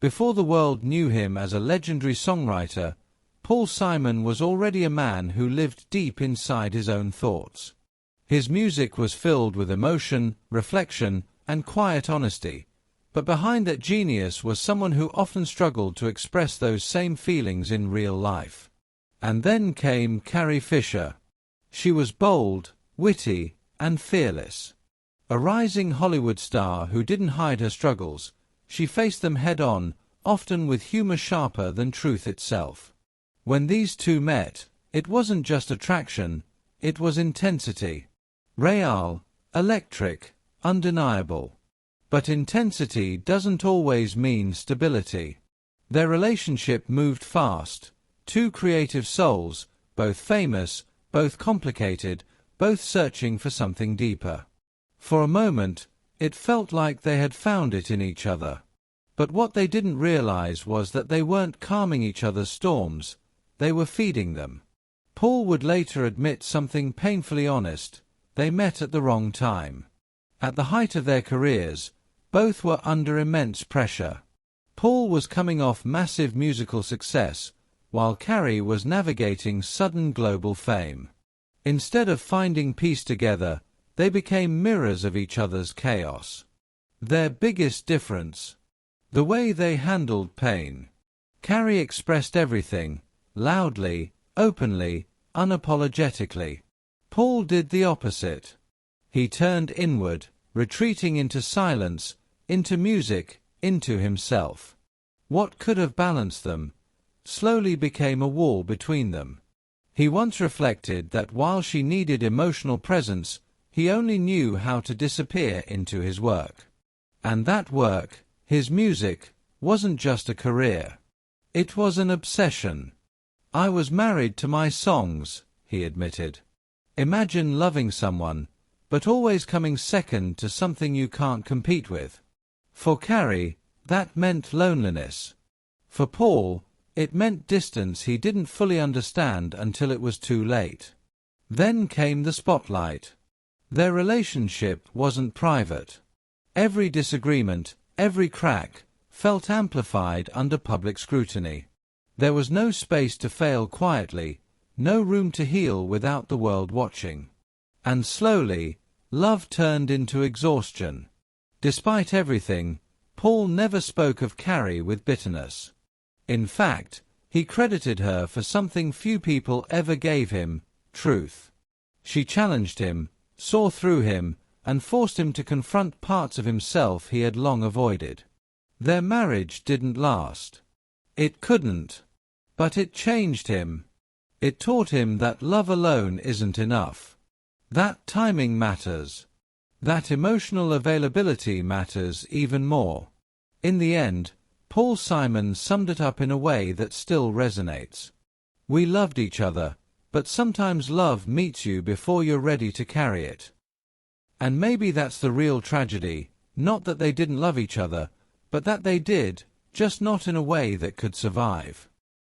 Before the world knew him as a legendary songwriter, Paul Simon was already a man who lived deep inside his own thoughts. His music was filled with emotion, reflection, and quiet honesty, but behind that genius was someone who often struggled to express those same feelings in real life. And then came Carrie Fisher. She was bold, witty, and fearless. A rising Hollywood star who didn't hide her struggles, she faced them head-on, often with humor sharper than truth itself. When these two met, it wasn't just attraction, it was intensity. Real, electric, undeniable. But intensity doesn't always mean stability. Their relationship moved fast. Two creative souls, both famous, both complicated, both searching for something deeper. For a moment, it felt like they had found it in each other. But what they didn't realize was that they weren't calming each other's storms, they were feeding them. Paul would later admit something painfully honest: they met at the wrong time. At the height of their careers, both were under immense pressure. Paul was coming off massive musical success, while Carrie was navigating sudden global fame. Instead of finding peace together, they became mirrors of each other's chaos. Their biggest difference: the way they handled pain. Carrie expressed everything, loudly, openly, unapologetically. Paul did the opposite. He turned inward, retreating into silence, into music, into himself. What could have balanced them slowly became a wall between them. He once reflected that while she needed emotional presence, he only knew how to disappear into his work. And that work, his music, wasn't just a career. It was an obsession. "I was married to my songs," he admitted. Imagine loving someone, but always coming second to something you can't compete with. For Carrie, that meant loneliness. For Paul, it meant distance he didn't fully understand until it was too late. Then came the spotlight. Their relationship wasn't private. Every disagreement, every crack, felt amplified under public scrutiny. There was no space to fail quietly, no room to heal without the world watching. And slowly, love turned into exhaustion. Despite everything, Paul never spoke of Carrie with bitterness. In fact, he credited her for something few people ever gave him: truth. She challenged him, saw through him, and forced him to confront parts of himself he had long avoided. Their marriage didn't last. It couldn't. But it changed him. It taught him that love alone isn't enough. That timing matters. That emotional availability matters even more. In the end, Paul Simon summed it up in a way that still resonates. "We loved each other, but sometimes love meets you before you're ready to carry it." And maybe that's the real tragedy, not that they didn't love each other, but that they did, just not in a way that could survive.